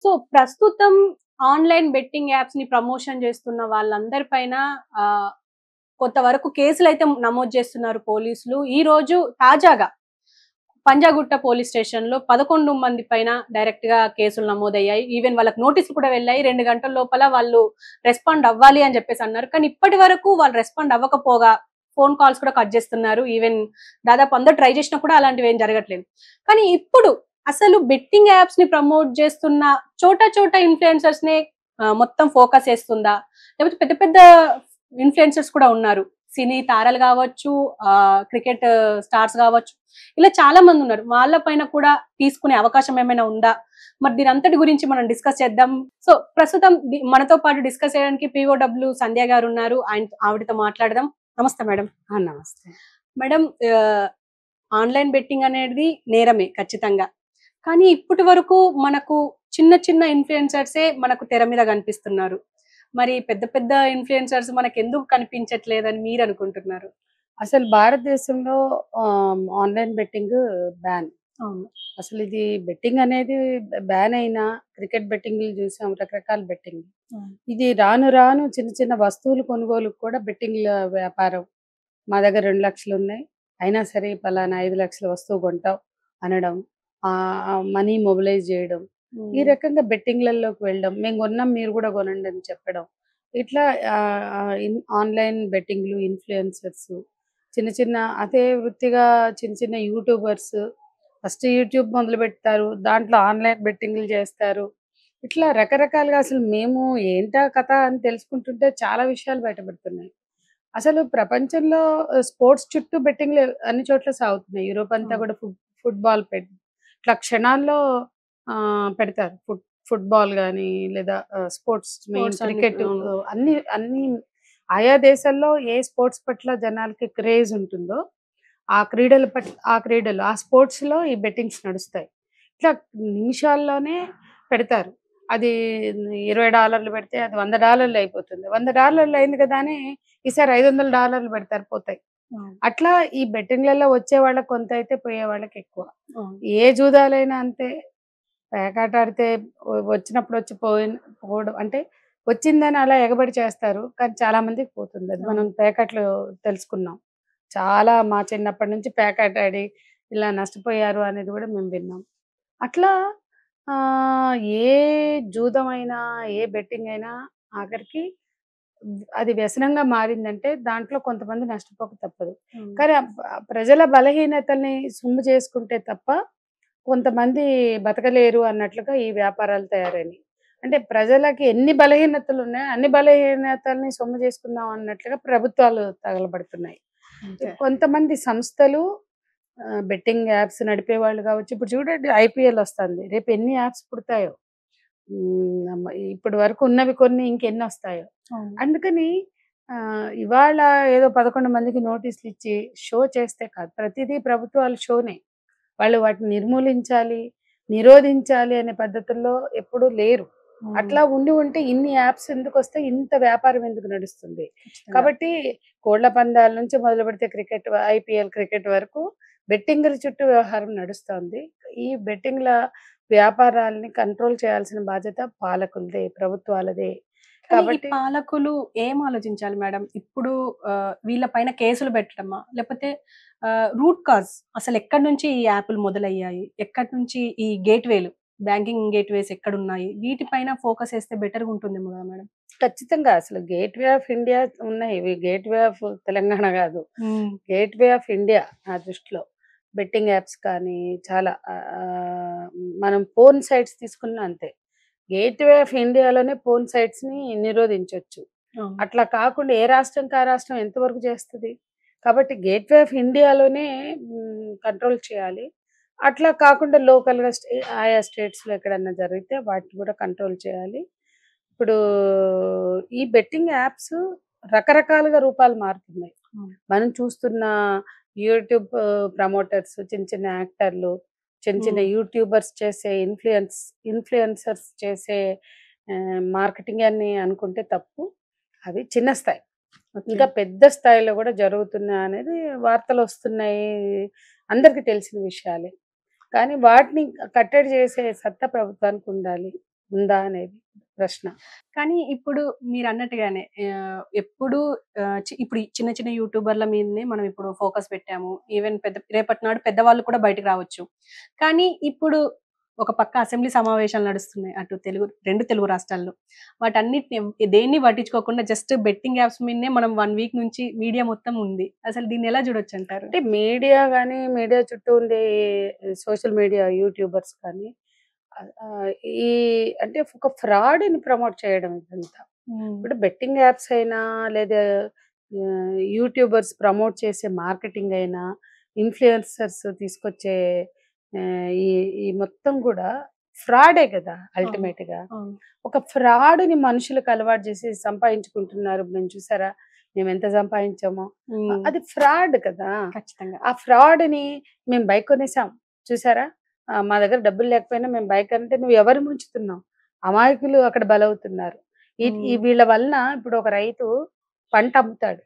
So, ప్రస్తుతం online betting యాప్స్‌ని promotion చేస్తున్న వాళ్ళందరి పైన ఆహ్, కొంతవరకు కేసులైతే నమోదు చేస్తున్నారు పోలీసులు. ఈరోజు తాజాగా పంజాగుట్ట పోలీస్ స్టేషన్‌లో 11 మంది పైన డైరెక్ట్‌గా కేసులు నమోదయ్యాయి. ఈవెన్ వాళ్ళకి నోటీసులు కూడా వెళ్ళాయి. 2 గంటల లోపల వాళ్ళు రెస్పాండ్ అవ్వాలి అని చెప్పేసి అన్నారు. కానీ ఇప్పటి వరకు వాళ్ళు రెస్పాండ్ అవ్వకపోగా ఫోన్ కాల్స్ కూడా కట్ చేస్తున్నారు. ఈవెన్ దాదాపు అందరూ ట్రై చేసినా కూడా అలాంటివి ఏం జరగట్లేదు. కానీ ఇప్పుడు అసలు బెట్టింగ్ యాప్స్‌ని ప్రమోట్ చేస్తున్న చోటా చోటా ఇన్‌ఫ్లుయెన్సర్స్‌నే మొత్తం ఫోకస్ చేస్తుందా? లేకపోతే పెద్ద పెద్ద ఇన్‌ఫ్లుయెన్సర్స్ కూడా ఉన్నారు. సినీ తారలు గావచ్చు, క్రికెట్ స్టార్స్ గావచ్చు. ఇలా చాలా మందున్నారు. వాళ్ళ పైన కూడా తీసుకునే అవకాశం ఏమైనా ఉందా? మరి దీనంతటి గురించి మనం డిస్కస్ చేద్దాం. సో, ప్రస్తుతం మనతో పాటు డిస్కస్ చేయడానికి పీఓడబ్ల్యూ సంధ్య గారున్నారు. ఆవిడతో మాట్లాడదాం. నమస్తే మేడం. నమస్తే. మేడం, ఆన్‌లైన్ బెట్టింగ్ అనేది నేరమే ఖచ్చితంగా. కానీ ఇప్పటి వరకు మనకు చిన్న చిన్న ఇన్‌ఫ్లుయెన్సర్సే మనకు తెర మీద కనిపిస్తున్నారు. మరి పెద్ద పెద్ద ఇన్‌ఫ్లుయెన్సర్స్ మనకెందుకు కనిపించట్లేదని మీరనుకుంటున్నారు? అసలు భారతదేశంలో ఆన్‌లైన్ బెట్టింగ్ బ్యాన్. అవును. అసలు ఇది బెట్టింగ్ అనేది బ్యాన్ అయినా క్రికెట్ బెట్టింగ్‌లు చూసాం, రకరకాల బెట్టింగ్. అవును. ఇది రాను రాను చిన్న చిన్న వస్తువులు కొనుగోలుకు కూడా బెట్టింగ్‌ల వ్యాపారం. మా దగ్గర 2,00,000 ఉన్నాయి. అయినా సరే పలానా 5,00,000 వస్తువు కొంటాం అనడం. మనీ మొబిలైజ్ చేయడం. ఈ రకంగా బెట్టింగ్‌లలోకి వెళ్ళడం. మేము కొన్నాం మీరు కూడా కొనండి అని చెప్పడం. ఇట్లా ఆన్‌లైన్ బెట్టింగ్‌లు, ఇన్‌ఫ్లుయెన్సర్స్ చిన్న చిన్న అదే వృత్తిగా చిన్న చిన్న యూట్యూబర్స్ ఫస్ట్ యూట్యూబ్ మొదలుపెడతారు. దాంట్లో ఆన్‌లైన్ బెట్టింగ్‌లు చేస్తారు. ఇట్లా రకరకాలుగా అసలు మేము ఏంటా కథ అని తెలుసుకుంటుంటే చాలా విషయాలు బయటపడుతున్నాయి. అసలు ప్రపంచంలో స్పోర్ట్స్ చుట్టూ బెట్టింగ్‌లు అన్ని చోట్ల సాగుతున్నాయి. యూరోప్ అంతా అవును. కూడా ఫుట్‌బాల్ ఇట్లా క్షణాల్లో పెడతారు. ఫుట్‌బాల్ గాని లేదా స్పోర్ట్స్ మెయిన్ స్పోర్ట్స్ అన్ని క్రికెట్ అవును. అన్ని అన్ని ఆయా దేశాల్లో ఏ స్పోర్ట్స్ పట్ల జనాలకి క్రేజ్ ఉంటుందో ఆ స్పోర్ట్స్‌లో ఈ బెట్టింగ్స్ నడుస్తాయి. ఇట్లా నిమిషాల్లోనే పెడతారు. అది $20 పెడితే అది $100 అయిపోతుంది. $100 అయింది కదా అని ఈసారి $500 పెడతారు పోతాయి. అవును. అట్లా ఈ బెట్టింగ్‌లలో వచ్చే వాళ్ళకి కొంత అయితే పోయే వాళ్ళకి ఎక్కువ. అవును. ఏ జూదాలైనా అంతే. పేకాట ఆడితే వచ్చినప్పుడు వచ్చి పోవడం అంటే వచ్చిందని అలా ఎగబడి చేస్తారు. కానీ చాలా మందికి పోతుంది. అది మనం అవును. పేకాటలో తెలుసుకున్నాం. చాలా మా చిన్నప్పటి నుంచి పేకాట ఆడి ఇలా నష్టపోయారు అనేది కూడా మేము విన్నాం. అట్లా ఏ జూదమైనా, ఏ బెట్టింగ్ అయినా ఆఖరికి అది వ్యసనంగా మారిందంటే దాంట్లో కొంతమంది నష్టపోక తప్పదు. అవును. కానీ ప్రజల బలహీనతల్ని సొమ్ము చేసుకుంటే తప్ప కొంతమంది బతకలేరు అన్నట్లుగా ఈ వ్యాపారాలు తయారైనయి. అంటే ప్రజలకి ఎన్ని బలహీనతలున్నాయో అన్ని బలహీనతల్ని సొమ్ము చేసుకుందాం అన్నట్లుగా ప్రభుత్వాలు తగలబడుతున్నాయి. అంతే. కొంతమంది సంస్థలు బెట్టింగ్ యాప్స్ నడిపేవాళ్ళు కావచ్చు. ఇప్పుడు చూడండి ఐపీఎల్ వస్తుంది. రేపు ఎన్ని యాప్స్ పుడతాయో. ఇప్పటి వరకు ఉన్నవి కొన్ని ఇంకెన్నొస్తాయో. అవును. అందుకని ఇవాళ ఏదో 11 మందికి నోటీసులు ఇచ్చి షో చేస్తే కాదు. ప్రతిదీ ప్రభుత్వాలు షోనే. వాళ్ళు వాటిని నిర్మూలించాలి, నిరోధించాలి అనే పద్ధతుల్లో ఎప్పుడూ లేరు. హ్మ్. అట్లా ఉండి ఉంటే ఇన్ని యాప్స్ ఎందుకొస్తాయి? ఇంత వ్యాపారం ఎందుకు నడుస్తుంది? ఖచ్చితంగా. కాబట్టి కోళ్ల పందాల నుంచి మొదలుపెడితే ఐపీఎల్ క్రికెట్ వరకు బెట్టింగుల చుట్టూ వ్యవహారం నడుస్తోంది. ఈ బెట్టింగ్‌ల వ్యాపారాల్ని కంట్రోల్ చేయాల్సిన బాధ్యత పాలకులదే, ప్రభుత్వాలదే. కానీ ఈ కాబట్టి పాలకులు ఏం ఆలోచించాలి మేడం? ఇప్పుడు వీళ్ళ పైన కేసులు పెట్టడమా? లేకపోతే రూట్ కాజ్ అసలెక్కడి నుంచి ఈ యాపులు మొదలయ్యాయి? ఎక్కడి నుంచి ఈ గేట్‌వేలు, బ్యాంకింగ్ గేట్‌వేస్ ఎక్కడున్నాయి? వీటిపైన ఫోకస్ ఏస్తే బెటర్‌గా ఉంటుందేమో గదా మేడం? ఖచ్చితంగా అసలు గేట్‌వే ఆఫ్ ఇండియా ఉన్నాయి. ఇవి గేట్‌వే ఆఫ్ తెలంగాణ గాదు. హ్మ్. గేట్‌వే ఆఫ్ ఇండియా నా దృష్టిలో. బెట్టింగ్ యాప్స్ కానీ చాలా మనం పోర్న్ సైట్స్ తీసుకున్నా అంతే. గేట్‌వే ఆఫ్ ఇండియాలోనే పోర్న్ సైట్స్‌ని నిరోధించొచ్చు. అవును. అట్లా కాకుండా ఏ రాష్ట్రంకి ఆ రాష్ట్రం ఎంతవరకు చేస్తది? కాబట్టి గేట్‌వే ఆఫ్ ఇండియాలోనే కంట్రోల్ చేయాలి. అట్లా కాకుండా లోకల్‌గా ఆయా స్టేట్స్‌లో ఎక్కడన్నా జరిగితే వాటిని కూడా కంట్రోల్ చేయాలి. ఇప్పుడు ఈ బెట్టింగ్ యాప్స్ రకరకాలుగా రూపాలు మారుతున్నాయి. అవును. మనం చూస్తున్న యూట్యూబ్ ప్రమోటర్స్, చిన్న చిన్న యాక్టర్లు, చిన్న చిన్న హ్మ్. యూట్యూబర్స్ చేసే ఇన్‌ఫ్లుయెన్సర్స్ చేసే మార్కెటింగ్ అని అనుకుంటే తప్పు. అవి చిన్న స్థాయి. ఓకే. ఇంకా పెద్ద స్థాయిలో కూడా జరుగుతున్నాయనేది వార్తలొస్తున్నాయి. అందరికి తెలిసిన విషయాలే. కానీ వాటిని కట్టడి చేసే సత్తా ప్రభుత్వానికుండాలి. ఉందా అనేది ప్రశ్న. కానీ ఇప్పుడు మీరన్నట్టుగానే ఎప్పుడు ఇప్పుడు ఈ చిన్న చిన్న యూట్యూబర్ల మీదనే మనం ఇప్పుడు ఫోకస్ పెట్టాము. ఈవెన్ రేపటి నాడు పెద్దవాళ్ళు కూడా బయటకు రావచ్చు. కానీ ఇప్పుడు ఒక పక్క అసెంబ్లీ సమావేశాలు నడుస్తున్నాయి. అటు 2 తెలుగు రాష్ట్రాల్లో. వాటన్నిటిని దేన్ని పట్టించుకోకుండా జస్ట్ బెట్టింగ్ యాప్స్ మీదనే మనం 1 వీక్ నుంచి మీడియా మొత్తం ఉంది. అసలు దీన్ని ఎలా చూడొచ్చంటారు? అంటే మీడియా గాని, మీడియా చుట్టూ ఉండే సోషల్ మీడియా యూట్యూబర్స్ కానీ ఈ అంటే ఒక ఫ్రాడ్‌ని ప్రమోట్ చేయడం ఇదంతా. హ్మ్. ఇప్పుడు బెట్టింగ్ యాప్స్ అయినా లేదా యూట్యూబర్స్ ప్రమోట్ చేసే మార్కెటింగ్ అయినా, ఇన్‌ఫ్లుయెన్సర్స్ తీసుకొచ్చే ఈ ఈ మొత్తం కూడా ఫ్రాడే కదా అవును. అల్టిమేట్‌గా. అవును. ఒక ఫ్రాడ్‌ని మనుషులకు అలవాటు చేసి సంపాదించుకుంటున్నారు. మేము చూసారా? మేమెంత సంపాదించామో. హ్మ్. అది ఫ్రాడ్ కదా! ఖచ్చితంగా. ఆ ఫ్రాడ్‌ని మేము బైక్ కొనేసాం. చూసారా? మా దగ్గర డబ్బులు లేకపోయినా మేము బైక్ అంటే నువ్వు ఎవరిని ముంచుతున్నావు? అమాయకులు అక్కడ బలవుతున్నారు. ఈ ఈ హ్మ్. వీళ్ళ వలన ఇప్పుడు ఒక రైతు పంట అమ్ముతాడు.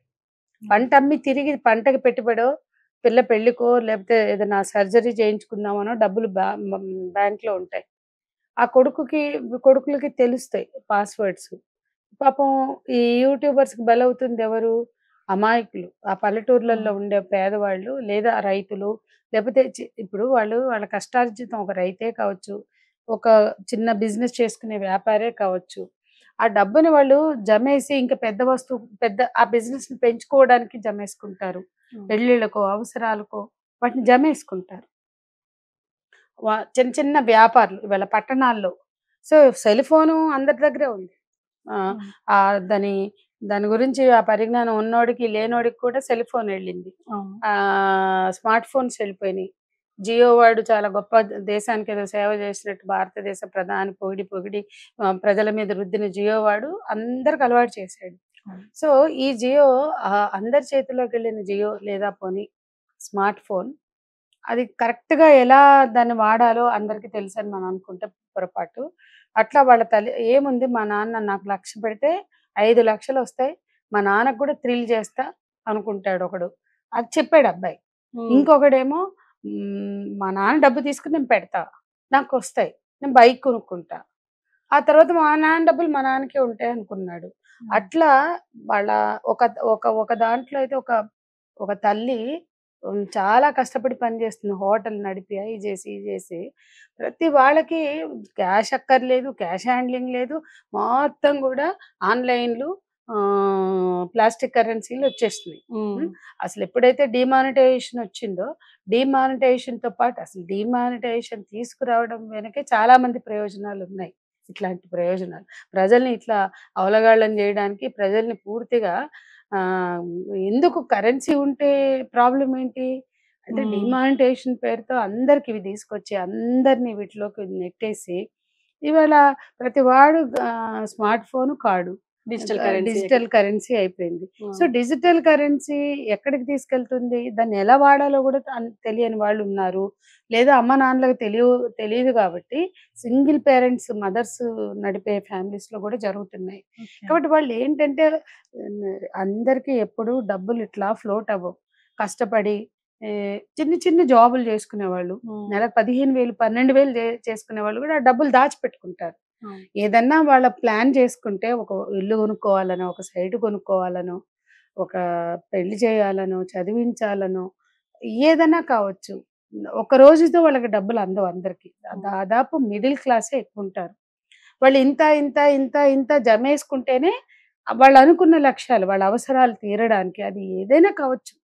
పంట అమ్మి తిరిగి పంటకి పెట్టుబడో, పిల్ల పెళ్ళికో లేకపోతే ఏదైనా సర్జరీ చేయించుకుందామనో డబ్బులు బ్యాంక్‌లో ఉంటాయి. ఆ కొడుకులకి తెలుస్తాయి పాస్‌వర్డ్స్. పాపం ఈ యూట్యూబర్స్‌కి బలవుతుంది ఎవరు? అమాయకులు. ఆ పల్లెటూర్లలో అవును. ఉండే పేదవాళ్ళు లేదా రైతులు లేకపోతే ఇప్పుడు వాళ్ళ కష్టార్జితం ఒక రైతే కావచ్చు, ఒక చిన్న బిజినెస్ చేసుకునే వ్యాపారే కావచ్చు. ఆ డబ్బుని వాళ్ళు జమేసి ఇంకా పెద్ద ఆ బిజినెస్‌ని పెంచుకోవడానికి జమేసుకుంటారు. అవును. పెళ్ళిళ్ళకో, అవసరాలకో వాటిని జమేసుకుంటారు. చిన్న చిన్న వ్యాపారులు ఇవాళ పట్టణాల్లో. సో, సెల్ ఫోను అందరి దగ్గరే ఉంది. ఆ! అవును. దాని దాని గురించి ఆ పరిజ్ఞానం ఉన్నోడికి, లేనోడికి కూడా సెల్ ఫోన్ వెళ్ళింది. అవును. స్మార్ట్ ఫోన్స్ వెళ్ళిపోయినాయి. జియో వాడు చాలా గొప్ప దేశానికి ఏదో సేవ చేసినట్టు భారతదేశ ప్రధాని పొగిడి పొగిడి ప్రజల మీద రుద్దిన జియో వాడు అందరికి అలవాటు చేశాడు. అవును. సో, ఈ జియో అందరి చేతుల్లోకెళ్ళిన జియో లేదా పోనీ స్మార్ట్ ఫోన్ అది కరెక్ట్‌గా ఎలా దాన్ని వాడాలో అందరికి తెలుసని మనం అనుకుంటే పొరపాటు. అట్లా వాళ్ళ తల్లి ఏముంది మా నాన్న నాకు 1,00,000 పెడితే 5,00,000 వస్తాయి. మా నాన్నకి కూడా థ్రిల్ చేస్తా అనుకుంటాడు ఒకడు. అది చెప్పాడు అబ్బాయి. హ్మ్. ఇంకొకడేమో మా నాన్న డబ్బు తీసుకొని నేను పెడతా. నాకొస్తాయి. నేను బైక్ కొనుక్కుంటా. ఆ తర్వాత మా నాన్న డబ్బులు మా నాన్నకే ఉంటాయి అనుకున్నాడు. హ్మ్. అట్లా వాళ్ళ ఒక ఒక ఒక దాంట్లో అయితే ఒక తల్లి చాలా కష్టపడి పనిచేస్తుంది. హోటల్ నడిపి అయి చేసి, ఇది చేసి ప్రతి వాళ్ళకి క్యాష్ అక్కర్లేదు. క్యాష్ హ్యాండ్లింగ్ లేదు. మొత్తం గూడా ఆన్‌లైన్‌లు ప్లాస్టిక్ కరెన్సీలు వచ్చేస్తున్నాయి. హ్మ్. హ్మ్. అసలెప్పుడైతే డీమానిటైజేషన్ వచ్చిందో, డీమానిటైజేషన్‌తో పాటు అసలు డీమానిటైజేషన్ తీసుకురావడం వెనకే చాలా మంది ప్రయోజనాలున్నాయి. ఇట్లాంటి ప్రయోజనాలు. ప్రజల్ని ఇట్లా అవలగాళ్ళని జేయడానికి ప్రజల్ని పూర్తిగా ఆహ్, ఎందుకు కరెన్సీ ఉంటే ప్రాబ్లమ్ ఏంటి? అంటే హ్మ్. డీమానిటైజేషన్ పేరుతో అందరికి ఇవి తీసుకొచ్చి అందరిని వీటిలోకి నెట్టేసి ఇవాళ ప్రతి వాడు smart phone, card. Digital currency. Digital currency అయిపోయింది. సో, అవును. డిజిటల్ కరెన్సీ ఎక్కడికి తీసుకెళ్తుంది? దాన్ని ఎలా వాడాలో గూడా తెలియని వాళ్ళున్నారు. లేదా అమ్మ నాన్నలకు తెలీదు గాబట్టి సింగిల్ పేరెంట్స్, మదర్స్ నడిపే ఫ్యామిలీస్‌లో గూడా జరుగుతున్నాయి. ఓకే. కాబట్టి వాళ్ళేంటంటే అందరికీ ఎప్పుడు డబ్బులు ఇట్లా ఫ్లోట్ అవ్వవు. కష్టపడి చిన్న చిన్న జాబులు చేసుకునేవాళ్ళు. హ్మ్. నెలకు 15,000, 12,000 చేసుకునేవాళ్ళు గూడా ఆ డబ్బులు దాచిపెట్టుకుంటారు. అవును. ఏదన్నా వాళ్ళ ప్లాన్ చేసుకుంటే ఒక ఇల్లు కొనుక్కోవాలనో, ఒక సైట్ కొనుక్కోవాలనో, ఒక పెళ్లి చేయాలనో, చదివించాలనో ఏదన్నా కావచ్చు. ఒక రోజుతో వాళ్ళకి డబ్బులు అందవు అందరికి. అవును. దాదాపు మిడిల్ క్లాసే ఎక్కువుంటారు. వాళ్ళు ఇంత జమేసుకుంటేనే వాళ్ళు అనుకున్న లక్ష్యాలు, వాళ్ళ అవసరాలు తీరడానికి అది ఏదైనా కావచ్చు.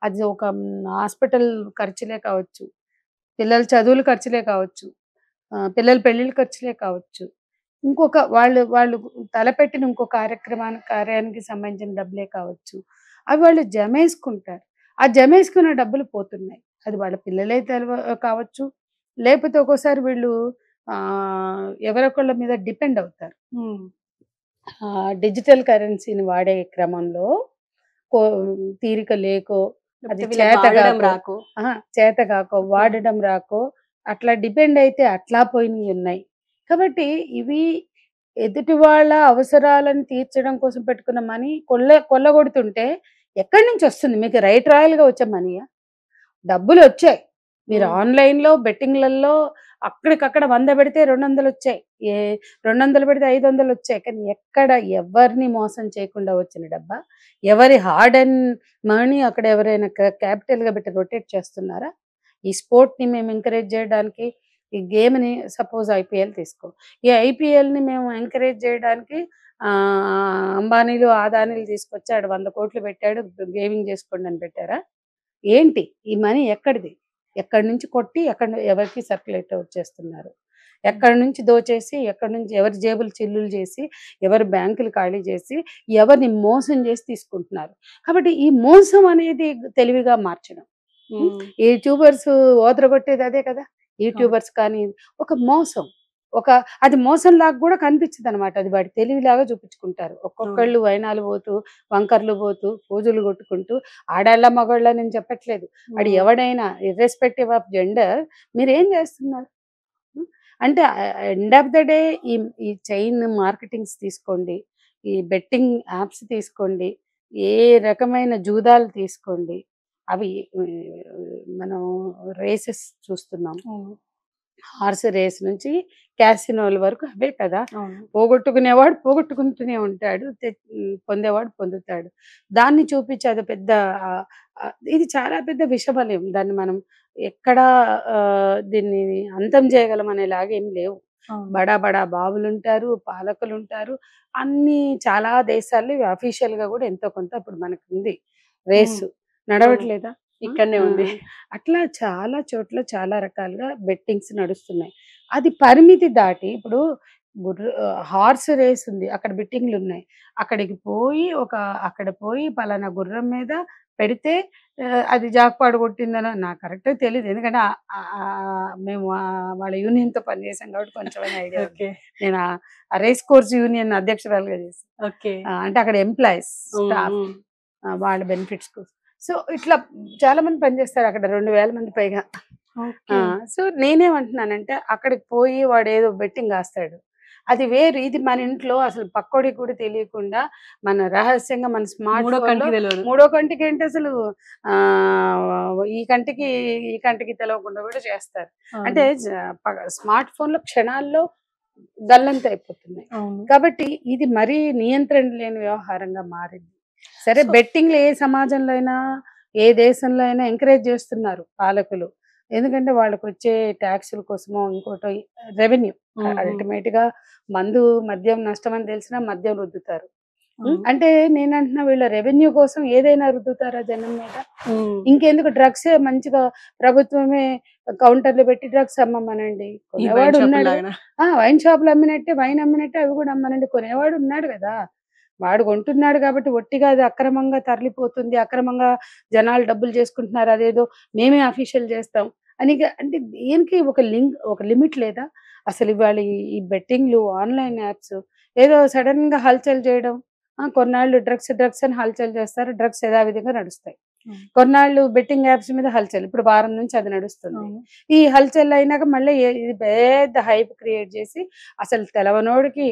అది ఒక హాస్పిటల్ ఖర్చులే కావచ్చు, పిల్లల చదువుల ఖర్చులే కావచ్చు, పిల్లల పెళ్ళిళ్ళ ఖర్చులే కావచ్చు. ఇంకొక వాళ్ళు వాళ్ళు తలపెట్టిన ఇంకో కార్యానికి సంబంధించిన డబ్బులే కావచ్చు. అవి వాళ్ళు జమేసుకుంటారు. ఆ జమేసుకున్న డబ్బులు పోతున్నాయి. అది వాళ్ళ పిల్లలే కావచ్చు. లేకపోతే ఒక్కోసారి వీళ్ళు ఎవరొకళ్ళ మీద డిపెండ్ అవుతారు. హ్మ్. డిజిటల్ కరెన్సీని వాడే క్రమంలో కో తీరిక లేకో, అది లేకపోతే వీళ్ళకి వాడడం చేతగాకో రాకు. చేతగాకో, హ్మ్. వాడడం రాకో అట్లా డిపెండ్ అయితే అట్లా పోయినయున్నాయి. కాబట్టి ఇవి ఎదుటి వాళ్ళ అవసరాలను తీర్చడం కోసం పెట్టుకున్న మనీ కొల్లగొడుతుంటే ఎక్కడి నుంచొస్తుంది? మీకు రైట్ రాయల్‌గా వచ్చే మనీయా? డబ్బులొచ్చాయి. మీరు ఆన్లైన్ లో బెట్టింగ్లలో అక్కడికక్కడ 100 పెడితే 200 వచ్చాయి, 200 పెడితే 500 వచ్చాయి. కానీ ఎక్కడ ఎవరిని మోసం చేయకుండా వచ్చిన డబ్బా, ఎవరి హార్డ్ అండ్ మనీ అక్కడ ఎవరైనా క్యాపిటల్ గా పెట్టి రొటేట్ చేస్తున్నారా? ఈ స్పోర్ట్ ని మేము ఎంకరేజ్ చేయడానికి, ఈ గేమ్ ని సపోజ్ ఐపీఎల్ తీసుకో, ఈ ఐపీఎల్ ని మేము ఎంకరేజ్ చేయడానికి అంబానీలు ఆదానీలు తీసుకొచ్చి ఆడు 100 కోట్లు పెట్టాడు గేమింగ్ చేసుకోండి అని పెట్టారా? ఏంటి ఈ మనీ ఎక్కడిది? ఎక్కడి నుంచి కొట్టి ఎవరికి సర్క్యులేట్ చేస్తున్నారు? ఎక్కడి నుంచి దోచేసి, ఎక్కడి నుంచి ఎవరి జేబులు చిల్లులు చేసి, ఎవరి బ్యాంకులు ఖాళీ చేసి, ఎవరిని మోసం చేసి తీసుకుంటున్నారు. కాబట్టి ఈ మోసం అనేది తెలివిగా మార్చడం. ఈ యూట్యూబర్స్ ఓదరగొట్టేది అదే కదా. యూట్యూబర్స్ కానీ ఒక మోసం, అది మోసం లాగా కూడా కనిపించదు అనమాట. అది వాడి తెలివిలాగా చూపించుకుంటారు. ఒక్కొక్కళ్ళు వైనాలు పోతూ, వంకర్లు పోతూ, పూజలు కొట్టుకుంటూ, ఆడాళ్ళ మగవాళ్ళ నేను చెప్పట్లేదు, వాడు ఎవడైనా ఇర్రెస్పెక్టివ్ ఆఫ్ జెండర్ మీరేం చేస్తున్నారు అంటే ఎండ్ ఆఫ్ ద డే ఈ చైన్ మార్కెటింగ్స్ తీసుకోండి, ఈ బెట్టింగ్ యాప్స్ తీసుకోండి, ఏ రకమైన జూదాలు తీసుకోండి, అవి మనం రేసెస్ చూస్తున్నాం. హార్స్ రేస్ నుంచి క్యాసినోల వరకు అవే కదా. పోగొట్టుకునేవాడు పోగొట్టుకుంటూనే ఉంటాడు, పొందేవాడు పొందుతాడు. దాన్ని చూపించి అది పెద్ద ఇది చాలా పెద్ద విషబలయం. దాన్ని మనం ఎక్కడా దీన్ని అంతం చేయగలం అనేలాగేం లేవు. బడా బడా బాబులు ఉంటారు, పాలకులు ఉంటారు, అన్ని చాలా దేశాల్లో అఫీషియల్ గా కూడా ఎంతో కొంత ఇప్పుడు మనకు ఉంది. రేసు నడవట్లేదా? ఇక్కడనే ఉంది. అట్లా చాలా చోట్ల చాలా రకాలుగా బెట్టింగ్స్ నడుస్తున్నాయి. అది పరిమితి దాటి ఇప్పుడు హార్స్ రేస్ ఉంది, అక్కడ బెట్టింగ్లు ఉన్నాయి. అక్కడ పోయి పలానా గుర్రం మీద పెడితే అది జాక్పాడు కొట్టిందని నాకు కరెక్ట్ తెలియదు. ఎందుకంటే మేము వాళ్ళ యూనియన్ తో పనిచేసాం కాబట్టి కొంచెం ఐడియా. నేను ఆ రేస్ కోర్స్ యూనియన్ అధ్యక్షురాలుగా చేశాను. అంటే అక్కడ ఎంప్లాయీస్ స్టాఫ్ వాళ్ళ బెనిఫిట్స్ కోసం. సో ఇట్లా చాలా మంది పనిచేస్తారు అక్కడ, 2000 మంది పైగా. సో నేనేమంటున్నానంటే అక్కడికి పోయి వాడు ఏదో బెట్టింగ్ కాస్తాడు, అది వేరు. ఇది మన ఇంట్లో అసలు పక్కోడికి కూడా తెలియకుండా మన రహస్యంగా మన స్మార్ట్ మూడో కంటికి ఏంటి అసలు ఈ కంటికి తెలవకుండా కూడా చేస్తారు. అంటే స్మార్ట్ ఫోన్ లో క్షణాల్లో గల్లంత అయిపోతున్నాయి. కాబట్టి ఇది మరీ నియంత్రణ లేని వ్యవహారంగా మారింది. సరే, బెట్టింగ్లు ఏ సమాజంలో అయినా ఏ దేశంలో అయినా ఎంకరేజ్ చేస్తున్నారు పాలకులు. ఎందుకంటే వాళ్ళకి వచ్చే ట్యాక్సుల కోసమో ఇంకోటో రెవెన్యూ. అల్టిమేట్ గా మద్యం నష్టం అని తెలిసినా మద్యం రుద్దుతారు. అంటే నేనంటున్నా వీళ్ళ రెవెన్యూ కోసం ఏదైనా రుద్దుతారా జనం మీద? ఇంకెందుకు డ్రగ్స్ మంచిగా ప్రభుత్వమే కౌంటర్లు పెట్టి డ్రగ్స్ అమ్మమనండి. కొనేవాడు ఉన్నాడు, వైన్ షాపులు అమ్మినట్టే వైన్ అమ్మినట్టే అవి కూడా అమ్మనండి. కొనేవాడు ఉన్నాడు కదా, వాడు కొంటున్నాడు కాబట్టి ఒట్టిగా అది అక్రమంగా తరలిపోతుంది, అక్రమంగా జనాలు డబ్బులు చేసుకుంటున్నారు, అదేదో మేమే అఫీషియల్ చేస్తాం అని. అంటే దేనికి ఒక లిమిట్ లేదా అసలు? ఇవాళ ఈ బెట్టింగ్లు ఆన్లైన్ యాప్స్ ఏదో సడన్ గా హల్చల్ చేయడం, కొన్నాళ్ళు డ్రగ్స్ అని హల్చల్ చేస్తారు, డ్రగ్స్ యథావిధిగా నడుస్తాయి. కొన్నాళ్ళు బెట్టింగ్ యాప్స్ మీద హల్చల్, ఇప్పుడు వారం నుంచి అది నడుస్తుంది. ఈ హల్చల్ అయినాక మళ్ళీ ఇది పెద్ద హైప్ క్రియేట్ చేసి అసలు తెలవనోడికి